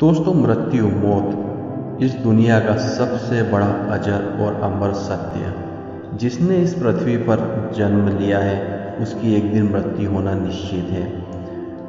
दोस्तों, मृत्यु मौत इस दुनिया का सबसे बड़ा अजर और अमर सत्य है। जिसने इस पृथ्वी पर जन्म लिया है उसकी एक दिन मृत्यु होना निश्चित है।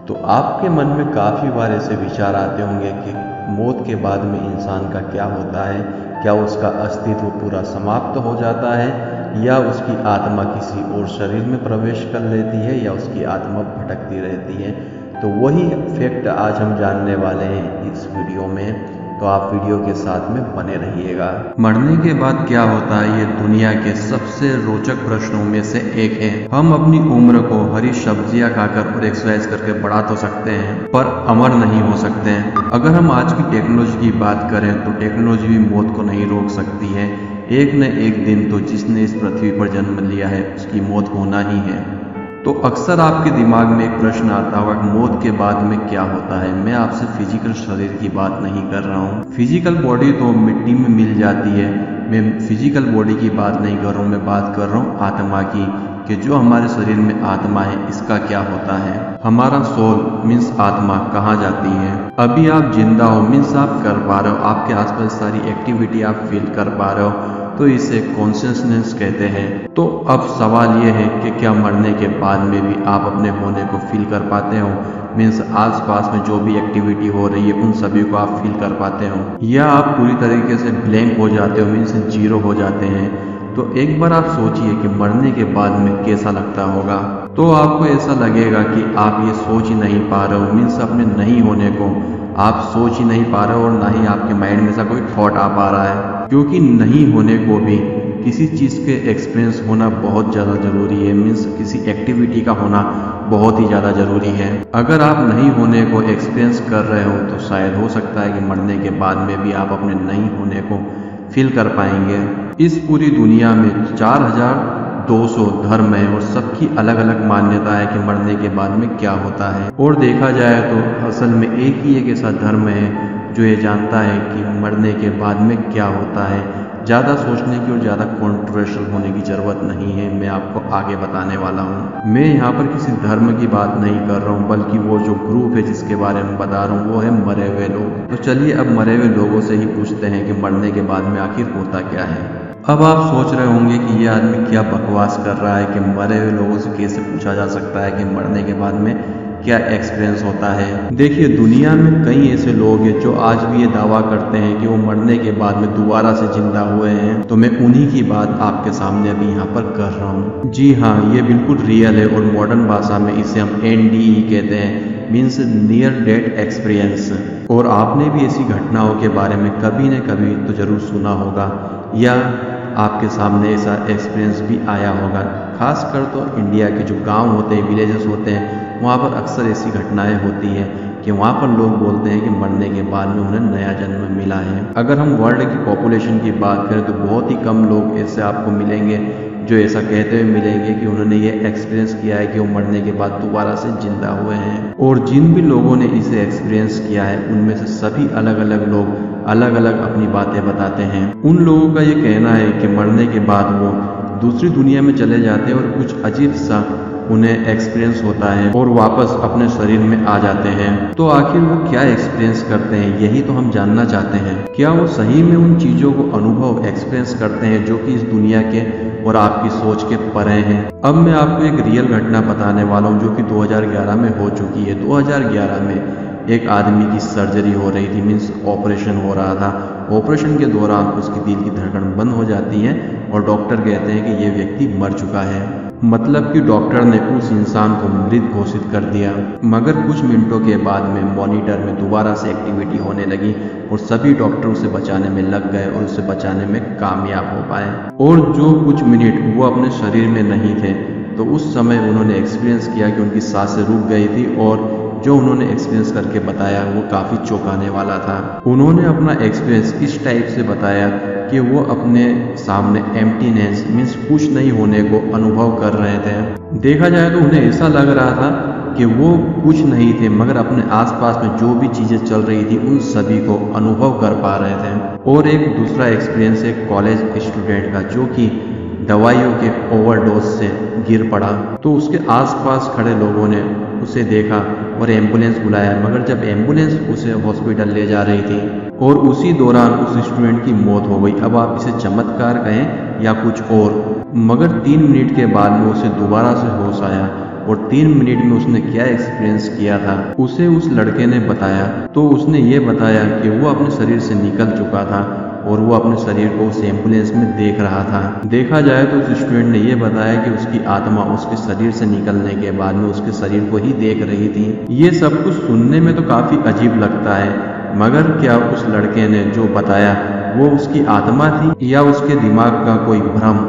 तो आपके मन में काफ़ी बार ऐसे विचार आते होंगे कि मौत के बाद में इंसान का क्या होता है, क्या उसका अस्तित्व पूरा समाप्त हो जाता है या उसकी आत्मा किसी और शरीर में प्रवेश कर लेती है या उसकी आत्मा भटकती रहती है। तो वही फैक्ट आज हम जानने वाले हैं इस वीडियो में, तो आप वीडियो के साथ में बने रहिएगा। मरने के बाद क्या होता है, ये दुनिया के सबसे रोचक प्रश्नों में से एक है। हम अपनी उम्र को हरी सब्जियां खाकर और एक्सरसाइज करके बढ़ा तो सकते हैं, पर अमर नहीं हो सकते हैं। अगर हम आज की टेक्नोलॉजी की बात करें तो टेक्नोलॉजी भी मौत को नहीं रोक सकती है। एक न एक दिन तो जिसने इस पृथ्वी पर जन्म लिया है उसकी मौत होना ही है। तो अक्सर आपके दिमाग में एक प्रश्न आता होगा कि मौत के बाद में क्या होता है। मैं आपसे फिजिकल शरीर की बात नहीं कर रहा हूँ। फिजिकल बॉडी तो मिट्टी में मिल जाती है, मैं फिजिकल बॉडी की बात नहीं कर रहा हूँ। मैं बात कर रहा हूँ आत्मा की, कि जो हमारे शरीर में आत्मा है इसका क्या होता है। हमारा सोल मीन्स आत्मा कहाँ जाती है। अभी आप जिंदा हो मीन्स आप कर पा रहे हो, आपके आसपास सारी एक्टिविटी आप फील कर पा रहे हो, तो इसे कॉन्शियसनेस कहते हैं। तो अब सवाल ये है कि क्या मरने के बाद में भी आप अपने होने को फील कर पाते हो, मीन्स आसपास में जो भी एक्टिविटी हो रही है उन सभी को आप फील कर पाते हो, या आप पूरी तरीके से ब्लैंक हो जाते हो, मीन्स जीरो हो जाते हैं। तो एक बार आप सोचिए कि मरने के बाद में कैसा लगता होगा। तो आपको ऐसा लगेगा कि आप ये सोच ही नहीं पा रहे हो, मीन्स अपने नहीं होने को आप सोच ही नहीं पा रहे हो और ना ही आपके माइंड में ऐसा कोई थॉट आ पा रहा है। क्योंकि नहीं होने को भी किसी चीज़ के एक्सपीरियंस होना बहुत ज़्यादा ज़रूरी है, मीन्स किसी एक्टिविटी का होना बहुत ही ज़्यादा ज़रूरी है। अगर आप नहीं होने को एक्सपीरियंस कर रहे हो तो शायद हो सकता है कि मरने के बाद में भी आप अपने नहीं होने को फील कर पाएंगे। इस पूरी दुनिया में 4200 धर्म है और सबकी अलग अलग मान्यता है कि मरने के बाद में क्या होता है। और देखा जाए तो असल में एक ही एक ऐसा धर्म है जो ये जानता है कि मरने के बाद में क्या होता है। ज़्यादा सोचने की और ज़्यादा कॉन्ट्रोवर्शियल होने की ज़रूरत नहीं है, मैं आपको आगे बताने वाला हूँ। मैं यहाँ पर किसी धर्म की बात नहीं कर रहा हूँ, बल्कि वो जो ग्रुप है जिसके बारे में बता रहा हूँ वो है मरे हुए लोग। तो चलिए अब मरे हुए लोगों से ही पूछते हैं कि मरने के बाद में आखिर होता क्या है। अब आप सोच रहे होंगे कि ये आदमी क्या बकवास कर रहा है कि मरे हुए लोगों से कैसे पूछा जा सकता है कि मरने के बाद में क्या एक्सपीरियंस होता है। देखिए, दुनिया में कई ऐसे लोग हैं जो आज भी ये दावा करते हैं कि वो मरने के बाद में दोबारा से जिंदा हुए हैं। तो मैं उन्हीं की बात आपके सामने अभी यहाँ पर कर रहा हूँ। जी हाँ, ये बिल्कुल रियल है और मॉडर्न भाषा में इसे हम NDE कहते हैं, मीन्स नियर डेथ एक्सपीरियंस। और आपने भी ऐसी घटनाओं के बारे में कभी न कभी तो जरूर सुना होगा या आपके सामने ऐसा एक्सपीरियंस भी आया होगा। खासकर तो इंडिया के जो गांव होते हैं, विलेजेस होते हैं, वहाँ पर अक्सर ऐसी घटनाएं होती हैं कि वहाँ पर लोग बोलते हैं कि मरने के बाद में उन्हें नया जन्म मिला है। अगर हम वर्ल्ड की पॉपुलेशन की बात करें तो बहुत ही कम लोग ऐसे आपको मिलेंगे जो ऐसा कहते हुए मिलेंगे कि उन्होंने ये एक्सपीरियंस किया है कि वो मरने के बाद दोबारा से जिंदा हुए हैं। और जिन भी लोगों ने इसे एक्सपीरियंस किया है उनमें से सभी अलग अलग लोग अलग अलग अपनी बातें बताते हैं। उन लोगों का ये कहना है कि मरने के बाद वो दूसरी दुनिया में चले जाते हैं और कुछ अजीब सा उन्हें एक्सपीरियंस होता है और वापस अपने शरीर में आ जाते हैं। तो आखिर वो क्या एक्सपीरियंस करते हैं, यही तो हम जानना चाहते हैं। क्या वो सही में उन चीज़ों को अनुभव एक्सपीरियंस करते हैं जो कि इस दुनिया के और आपकी सोच के परे हैं। अब मैं आपको एक रियल घटना बताने वाला हूँ जो कि 2011 में हो चुकी है। 2011 में एक आदमी की सर्जरी हो रही थी, मीन्स ऑपरेशन हो रहा था। ऑपरेशन के दौरान उसकी दिल की धड़कन बंद हो जाती है और डॉक्टर कहते हैं कि ये व्यक्ति मर चुका है। मतलब कि डॉक्टर ने उस इंसान को मृत घोषित कर दिया। मगर कुछ मिनटों के बाद में मॉनिटर में दोबारा से एक्टिविटी होने लगी और सभी डॉक्टर उसे बचाने में लग गए और उसे बचाने में कामयाब हो पाए। और जो कुछ मिनट वो अपने शरीर में नहीं थे तो उस समय उन्होंने एक्सपीरियंस किया कि उनकी सांसें रुक गई थी और जो उन्होंने एक्सपीरियंस करके बताया वो काफ़ी चौंकाने वाला था। उन्होंने अपना एक्सपीरियंस इस टाइप से बताया कि वो अपने सामने एम्प्टीनेस मीन्स कुछ नहीं होने को अनुभव कर रहे थे। देखा जाए तो उन्हें ऐसा लग रहा था कि वो कुछ नहीं थे, मगर अपने आसपास में जो भी चीज़ें चल रही थी उन सभी को अनुभव कर पा रहे थे। और एक दूसरा एक्सपीरियंस एक कॉलेज स्टूडेंट का जो कि दवाइयों के ओवरडोज से गिर पड़ा। तो उसके आसपास खड़े लोगों ने उसे देखा और एम्बुलेंस बुलाया, मगर जब एम्बुलेंस उसे हॉस्पिटल ले जा रही थी और उसी दौरान उस स्टूडेंट की मौत हो गई। अब आप इसे चमत्कार कहें या कुछ और, मगर 3 मिनट के बाद में उसे दोबारा से होश आया और 3 मिनट में उसने क्या एक्सपीरियंस किया था उसे उस लड़के ने बताया। तो उसने ये बताया कि वो अपने शरीर से निकल चुका था और वो अपने शरीर को उस एम्बुलेंस में देख रहा था। देखा जाए तो उस स्टूडेंट ने ये बताया कि उसकी आत्मा उसके शरीर से निकलने के बाद में उसके शरीर को ही देख रही थी। ये सब कुछ सुनने में तो काफ़ी अजीब लगता है, मगर क्या उस लड़के ने जो बताया वो उसकी आत्मा थी या उसके दिमाग का कोई भ्रम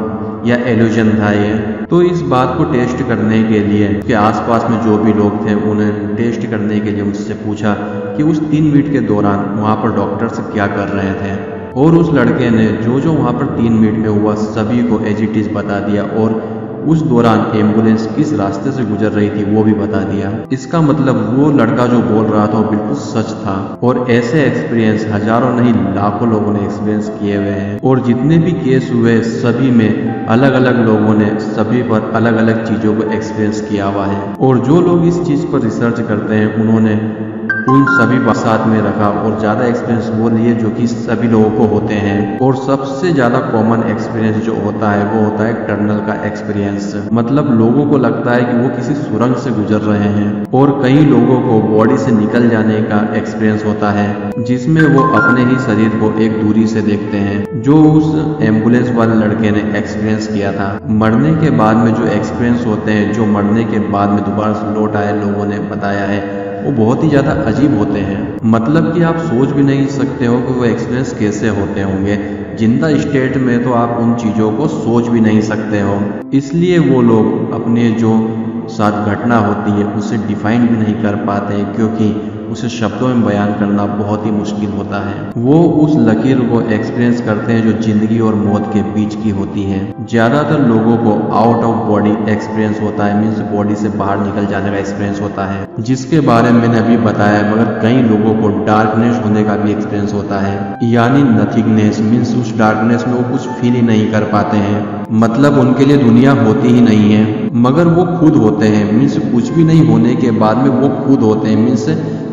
या एल्यूजन था ये? तो इस बात को टेस्ट करने के लिए उसके आसपास में जो भी लोग थे उन्हें टेस्ट करने के लिए मुझसे पूछा कि उस 3 मिनट के दौरान वहाँ पर डॉक्टर्स क्या कर रहे थे, और उस लड़के ने जो वहाँ पर 3 मिनट में हुआ सभी को एज इट इज बता दिया और उस दौरान एम्बुलेंस किस रास्ते से गुजर रही थी वो भी बता दिया। इसका मतलब वो लड़का जो बोल रहा था वो बिल्कुल सच था। और ऐसे एक्सपीरियंस हजारों नहीं लाखों लोगों ने एक्सपीरियंस किए हुए हैं, और जितने भी केस हुए सभी में अलग अलग लोगों ने सभी पर अलग अलग चीज़ों को एक्सपीरियंस किया हुआ है। और जो लोग इस चीज़ पर रिसर्च करते हैं उन्होंने उन सभी को साथ में रखा और ज़्यादा एक्सपीरियंस वो लिए जो कि सभी लोगों को होते हैं। और सबसे ज़्यादा कॉमन एक्सपीरियंस जो होता है वो होता है टनल का एक्सपीरियंस। मतलब लोगों को लगता है कि वो किसी सुरंग से गुजर रहे हैं, और कई लोगों को बॉडी से निकल जाने का एक्सपीरियंस होता है जिसमें वो अपने ही शरीर को एक दूरी से देखते हैं, जो उस एम्बुलेंस वाले लड़के ने एक्सपीरियंस किया था। मरने के बाद में जो एक्सपीरियंस होते हैं, जो मरने के बाद में दोबारा से लौट आए लोगों ने बताया है, वो बहुत ही ज़्यादा अजीब होते हैं। मतलब कि आप सोच भी नहीं सकते हो कि वो एक्सपीरियंस कैसे होते होंगे। जिंदा स्टेट में तो आप उन चीज़ों को सोच भी नहीं सकते हो, इसलिए वो लोग अपने जो साथ घटना होती है उसे डिफाइन भी नहीं कर पाते, क्योंकि उसे शब्दों में बयान करना बहुत ही मुश्किल होता है। वो उस लकीर को एक्सपीरियंस करते हैं जो जिंदगी और मौत के बीच की होती है। ज़्यादातर लोगों को आउट ऑफ बॉडी एक्सपीरियंस होता है, मीन्स बॉडी से बाहर निकल जाने का एक्सपीरियंस होता है, जिसके बारे में मैंने अभी बताया। मगर कई लोगों को डार्कनेस होने का भी एक्सपीरियंस होता है, यानी नथिंगनेस, मीन्स उस डार्कनेस में वो कुछ फील ही नहीं कर पाते हैं। मतलब उनके लिए दुनिया होती ही नहीं है, मगर वो खुद होते हैं। मीन्स कुछ भी नहीं होने के बाद में वो खुद होते हैं। मीन्स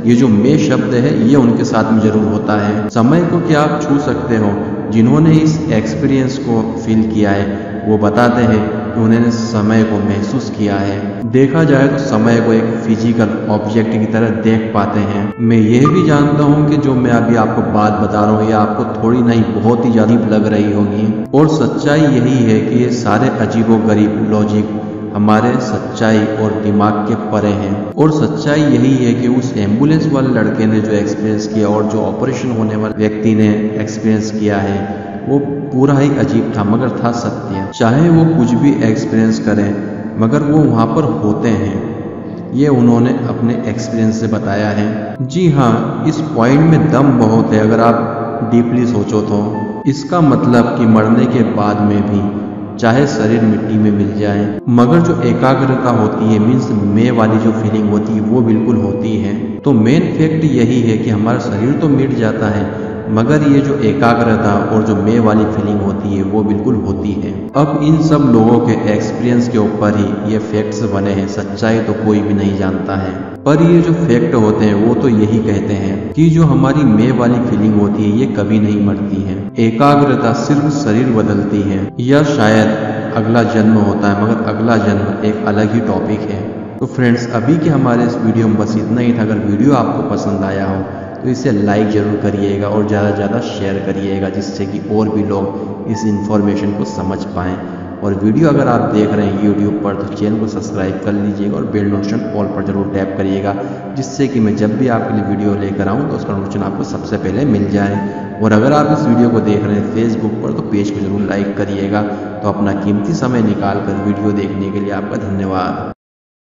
ये जो मैं शब्द है ये उनके साथ में जरूर होता है। समय को क्या आप छू सकते हो? जिन्होंने इस एक्सपीरियंस को फील किया है वो बताते हैं कि उन्होंने समय को महसूस किया है। देखा जाए तो समय को एक फिजिकल ऑब्जेक्ट की तरह देख पाते हैं। मैं यह भी जानता हूँ कि जो मैं अभी आपको बात बता रहा हूँ ये आपको थोड़ी नहीं बहुत ही ज़्यादा लग रही होगी, और सच्चाई यही है कि ये सारे अजीबोगरीब लॉजिक हमारे सच्चाई और दिमाग के परे हैं। और सच्चाई यही है कि उस एम्बुलेंस वाले लड़के ने जो एक्सपीरियंस किया और जो ऑपरेशन होने वाले व्यक्ति ने एक्सपीरियंस किया है वो पूरा ही अजीब था, मगर था सत्य। चाहे वो कुछ भी एक्सपीरियंस करें मगर वो वहाँ पर होते हैं, ये उन्होंने अपने एक्सपीरियंस से बताया है। जी हाँ, इस पॉइंट में दम बहुत है अगर आप डीपली सोचो तो। इसका मतलब कि मरने के बाद में भी चाहे शरीर मिट्टी में मिल जाए, मगर जो एकाग्रता होती है, मीन्स मैं वाली जो फीलिंग होती है वो बिल्कुल होती है। तो मेन फैक्ट यही है कि हमारा शरीर तो मिट जाता है मगर ये जो एकाग्रता और जो मैं वाली फीलिंग होती है वो बिल्कुल होती है। अब इन सब लोगों के एक्सपीरियंस के ऊपर ही ये फैक्ट्स बने हैं, सच्चाई तो कोई भी नहीं जानता है। पर ये जो फैक्ट होते हैं वो तो यही कहते हैं कि जो हमारी मैं वाली फीलिंग होती है ये कभी नहीं मरती है। एकाग्रता सिर्फ शरीर बदलती है, या शायद अगला जन्म होता है, मगर अगला जन्म एक अलग ही टॉपिक है। तो फ्रेंड्स, अभी के हमारे इस वीडियो में बस इतना ही था। अगर वीडियो आपको पसंद आया हो तो इसे लाइक ज़रूर करिएगा और ज़्यादा से ज़्यादा शेयर करिएगा, जिससे कि और भी लोग इस इन्फॉर्मेशन को समझ पाएँ। और वीडियो अगर आप देख रहे हैं यूट्यूब पर तो चैनल को सब्सक्राइब कर लीजिएगा और बेल नोटिफिकेशन ऑल पर जरूर टैप करिएगा, जिससे कि मैं जब भी आपके लिए वीडियो लेकर आऊँ तो उसका नोटिफिकेशन आपको सबसे पहले मिल जाए। और अगर आप इस वीडियो को देख रहे हैं फेसबुक पर तो पेज को जरूर लाइक करिएगा। तो अपना कीमती समय निकाल कर वीडियो देखने के लिए आपका धन्यवाद।